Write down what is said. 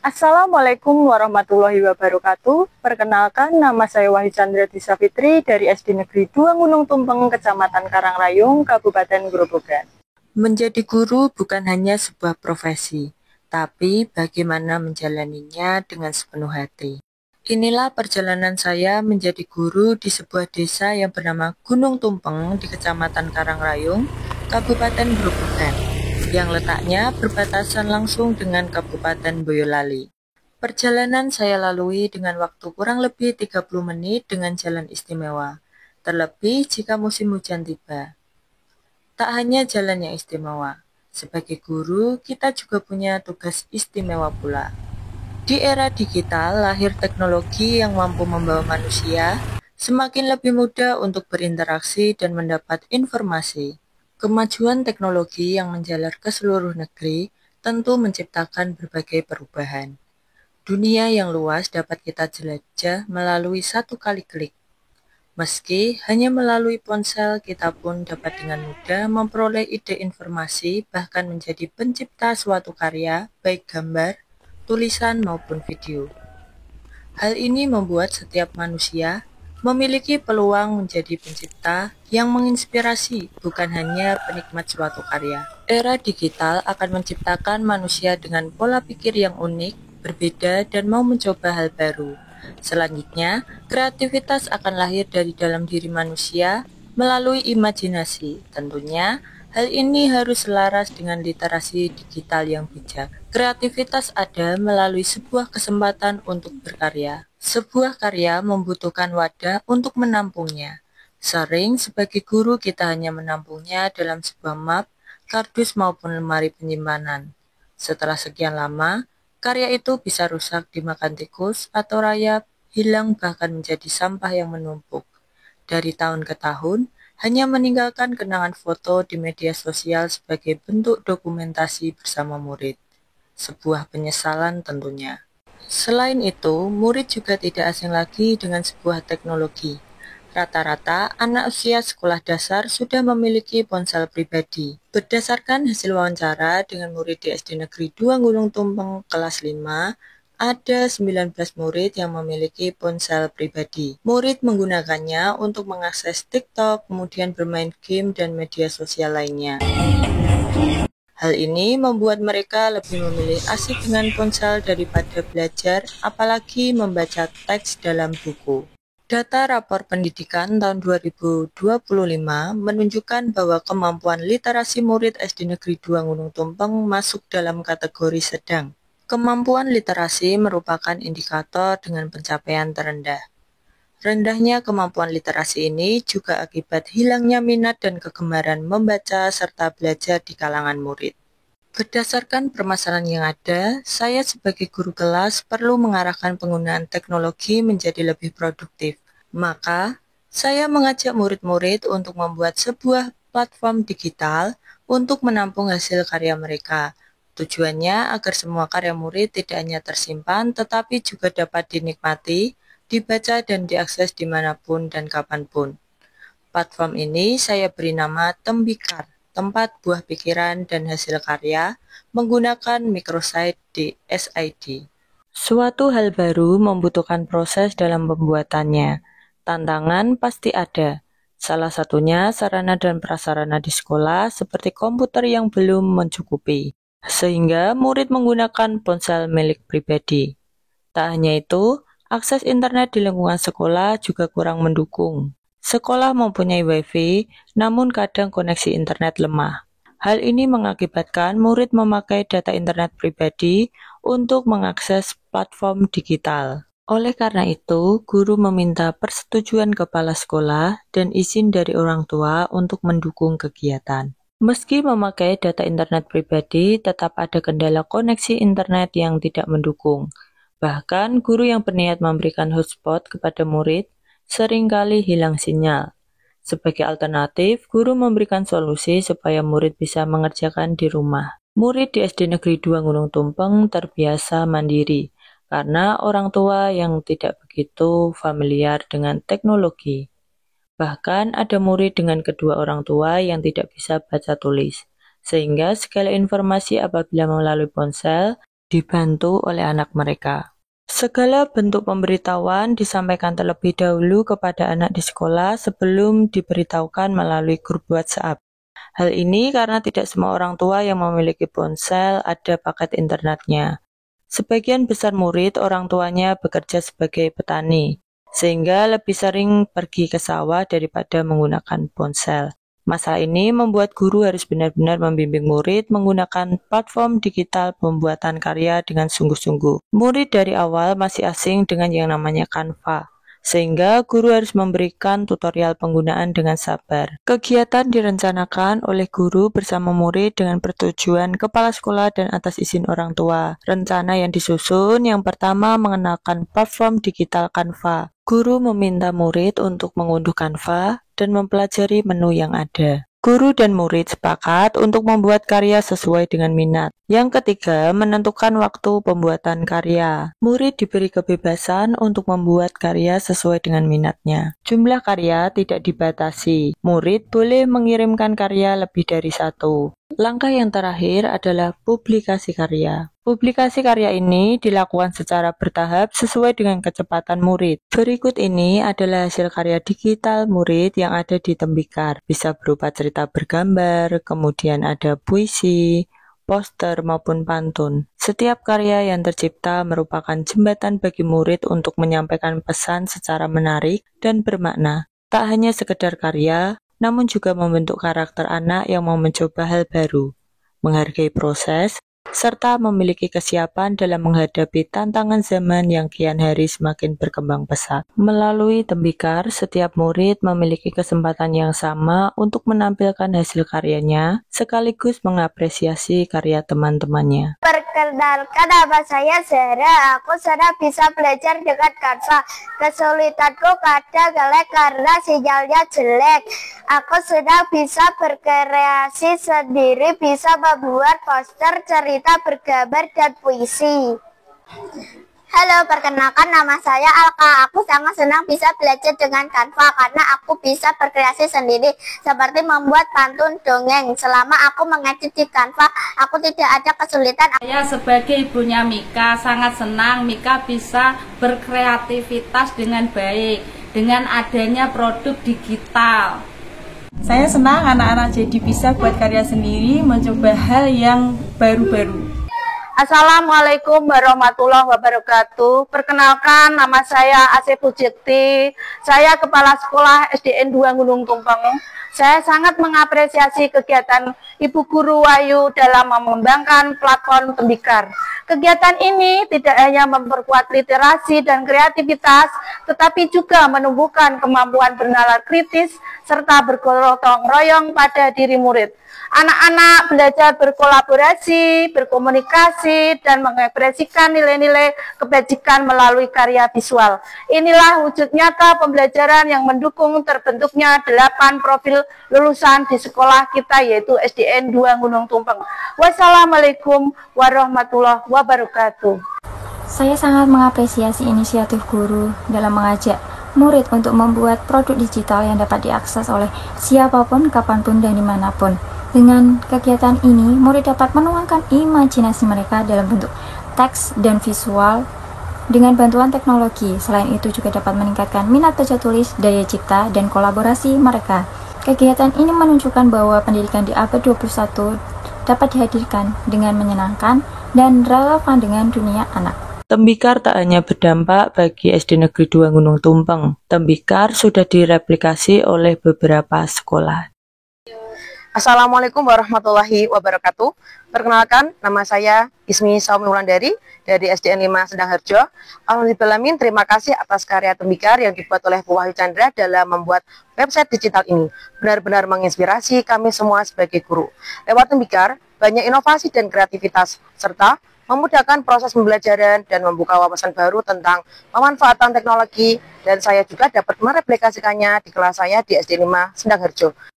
Assalamualaikum warahmatullahi wabarakatuh. Perkenalkan, nama saya Wahyu Chandra Disa Fitri dari SD Negeri 2 Gunung Tumpeng, Kecamatan Karangrayung, Kabupaten Grobogan. Menjadi guru bukan hanya sebuah profesi, tapi bagaimana menjalaninya dengan sepenuh hati. Inilah perjalanan saya menjadi guru di sebuah desa yang bernama Gunung Tumpeng di Kecamatan Karangrayung, Kabupaten Grobogan, yang letaknya berbatasan langsung dengan Kabupaten Boyolali. Perjalanan saya lalui dengan waktu kurang lebih 30 menit dengan jalan istimewa, terlebih jika musim hujan tiba. Tak hanya jalan yang istimewa, sebagai guru kita juga punya tugas istimewa pula. Di era digital, lahir teknologi yang mampu membawa manusia semakin lebih mudah untuk berinteraksi dan mendapat informasi. Kemajuan teknologi yang menjalar ke seluruh negeri tentu menciptakan berbagai perubahan. Dunia yang luas dapat kita jelajah melalui satu kali klik. Meski hanya melalui ponsel, kita pun dapat dengan mudah memperoleh ide informasi, bahkan menjadi pencipta suatu karya, baik gambar, tulisan, maupun video. Hal ini membuat setiap manusia memiliki peluang menjadi pencipta yang menginspirasi, bukan hanya penikmat suatu karya. Era digital akan menciptakan manusia dengan pola pikir yang unik, berbeda, dan mau mencoba hal baru. Selanjutnya, kreativitas akan lahir dari dalam diri manusia melalui imajinasi. Tentunya, hal ini harus selaras dengan literasi digital yang bijak. Kreativitas ada melalui sebuah kesempatan untuk berkarya. Sebuah karya membutuhkan wadah untuk menampungnya. Sering sebagai guru kita hanya menampungnya dalam sebuah map, kardus maupun lemari penyimpanan. Setelah sekian lama, karya itu bisa rusak dimakan tikus atau rayap, hilang bahkan menjadi sampah yang menumpuk. Dari tahun ke tahun, hanya meninggalkan kenangan foto di media sosial sebagai bentuk dokumentasi bersama murid. Sebuah penyesalan tentunya. Selain itu, murid juga tidak asing lagi dengan sebuah teknologi. Rata-rata anak usia sekolah dasar sudah memiliki ponsel pribadi. Berdasarkan hasil wawancara dengan murid di SD Negeri 2 Gunung Tumpeng kelas 5, ada 19 murid yang memiliki ponsel pribadi. Murid menggunakannya untuk mengakses TikTok, kemudian bermain game dan media sosial lainnya. Hal ini membuat mereka lebih memilih asik dengan ponsel daripada belajar, apalagi membaca teks dalam buku. Data rapor pendidikan tahun 2025 menunjukkan bahwa kemampuan literasi murid SD Negeri 2 Gunung Tumpeng masuk dalam kategori sedang. Kemampuan literasi merupakan indikator dengan pencapaian terendah. Rendahnya kemampuan literasi ini juga akibat hilangnya minat dan kegemaran membaca serta belajar di kalangan murid. Berdasarkan permasalahan yang ada, saya sebagai guru kelas perlu mengarahkan penggunaan teknologi menjadi lebih produktif. Maka, saya mengajak murid-murid untuk membuat sebuah platform digital untuk menampung hasil karya mereka. Tujuannya agar semua karya murid tidak hanya tersimpan, tetapi juga dapat dinikmati, dibaca, dan diakses dimanapun dan kapanpun. Platform ini saya beri nama Tembikar, tempat buah pikiran dan hasil karya, menggunakan microsite di SID. Suatu hal baru membutuhkan proses dalam pembuatannya. Tantangan pasti ada. Salah satunya sarana dan prasarana di sekolah seperti komputer yang belum mencukupi, sehingga murid menggunakan ponsel milik pribadi. Tak hanya itu, akses internet di lingkungan sekolah juga kurang mendukung. Sekolah mempunyai WiFi, namun kadang koneksi internet lemah. Hal ini mengakibatkan murid memakai data internet pribadi untuk mengakses platform digital. Oleh karena itu, guru meminta persetujuan kepala sekolah dan izin dari orang tua untuk mendukung kegiatan. Meski memakai data internet pribadi, tetap ada kendala koneksi internet yang tidak mendukung. Bahkan, guru yang berniat memberikan hotspot kepada murid seringkali hilang sinyal. Sebagai alternatif, guru memberikan solusi supaya murid bisa mengerjakan di rumah. Murid di SD Negeri 2 Gunung Tumpeng terbiasa mandiri, karena orang tua yang tidak begitu familiar dengan teknologi. Bahkan ada murid dengan kedua orang tua yang tidak bisa baca tulis, sehingga segala informasi apabila melalui ponsel dibantu oleh anak mereka. Segala bentuk pemberitahuan disampaikan terlebih dahulu kepada anak di sekolah sebelum diberitahukan melalui grup WhatsApp. Hal ini karena tidak semua orang tua yang memiliki ponsel ada paket internetnya. Sebagian besar murid orang tuanya bekerja sebagai petani, sehingga lebih sering pergi ke sawah daripada menggunakan ponsel. Masalah ini membuat guru harus benar-benar membimbing murid menggunakan platform digital pembuatan karya dengan sungguh-sungguh. Murid dari awal masih asing dengan yang namanya Canva, sehingga guru harus memberikan tutorial penggunaan dengan sabar. Kegiatan direncanakan oleh guru bersama murid dengan persetujuan kepala sekolah dan atas izin orang tua. Rencana yang disusun yang pertama mengenalkan platform digital Canva. Guru meminta murid untuk mengunduh Canva dan mempelajari menu yang ada. Guru dan murid sepakat untuk membuat karya sesuai dengan minat. Yang ketiga, menentukan waktu pembuatan karya. Murid diberi kebebasan untuk membuat karya sesuai dengan minatnya. Jumlah karya tidak dibatasi. Murid boleh mengirimkan karya lebih dari satu. Langkah yang terakhir adalah publikasi karya. Publikasi karya ini dilakukan secara bertahap sesuai dengan kecepatan murid. Berikut ini adalah hasil karya digital murid yang ada di Tembikar. Bisa berupa cerita bergambar, kemudian ada puisi, poster maupun pantun. Setiap karya yang tercipta merupakan jembatan bagi murid untuk menyampaikan pesan secara menarik dan bermakna. Tak hanya sekedar karya, namun juga membentuk karakter anak yang mau mencoba hal baru, menghargai proses, serta memiliki kesiapan dalam menghadapi tantangan zaman yang kian hari semakin berkembang pesat. Melalui Tembikar, setiap murid memiliki kesempatan yang sama untuk menampilkan hasil karyanya, sekaligus mengapresiasi karya teman-temannya. Perkenalkan, nama saya Zahra. Aku sudah bisa belajar dengan Canva. Kesulitanku kadang jelek karena sinyalnya jelek. Aku sudah bisa berkreasi sendiri, bisa membuat poster, cerita bergambar, dan puisi. Halo, perkenalkan nama saya Alka. Aku sangat senang bisa belajar dengan Canva karena aku bisa berkreasi sendiri seperti membuat pantun dongeng. Selama aku mengedit di Canva, aku tidak ada kesulitan. Saya sebagai ibunya Mika sangat senang Mika bisa berkreativitas dengan baik dengan adanya produk digital. Saya senang anak-anak jadi bisa buat karya sendiri, mencoba hal yang baru-baru. Assalamualaikum warahmatullahi wabarakatuh. Perkenalkan, nama saya Asep Pujekti. Saya Kepala Sekolah SDN 2 Gunung Tumpeng. Saya sangat mengapresiasi kegiatan Ibu Guru Wahyu dalam mengembangkan platform Tembikar. Kegiatan ini tidak hanya memperkuat literasi dan kreativitas, tetapi juga menumbuhkan kemampuan bernalar kritis serta bergotong royong pada diri murid. Anak-anak belajar berkolaborasi, berkomunikasi, dan mengekspresikan nilai-nilai kebajikan melalui karya visual. Inilah wujud nyata pembelajaran yang mendukung terbentuknya 8 profil lulusan di sekolah kita, yaitu SDN 2 Gunung Tumpeng. Wassalamualaikum warahmatullahi wabarakatuh. Saya sangat mengapresiasi inisiatif guru dalam mengajak murid untuk membuat produk digital yang dapat diakses oleh siapapun, kapanpun, dan dimanapun. Dengan kegiatan ini, murid dapat menuangkan imajinasi mereka dalam bentuk teks dan visual dengan bantuan teknologi. Selain itu juga dapat meningkatkan minat baca tulis, daya cipta, dan kolaborasi mereka. Kegiatan ini menunjukkan bahwa pendidikan di abad 21 dapat dihadirkan dengan menyenangkan dan relevan dengan dunia anak. Tembikar tak hanya berdampak bagi SD Negeri 2 Gunung Tumpeng. Tembikar sudah direplikasi oleh beberapa sekolah. Assalamualaikum warahmatullahi wabarakatuh. Perkenalkan, nama saya Ismi Saumi Wulandari dari SDN 5 Sedangharjo. Alhamdulillah, terima kasih atas karya Tembikar yang dibuat oleh Bu Wahyu Chandra dalam membuat website digital ini. Benar-benar menginspirasi kami semua sebagai guru. Lewat Tembikar, banyak inovasi dan kreativitas, serta memudahkan proses pembelajaran dan membuka wawasan baru tentang pemanfaatan teknologi, dan saya juga dapat mereplikasikannya di kelas saya di SD 5 Sedangharjo.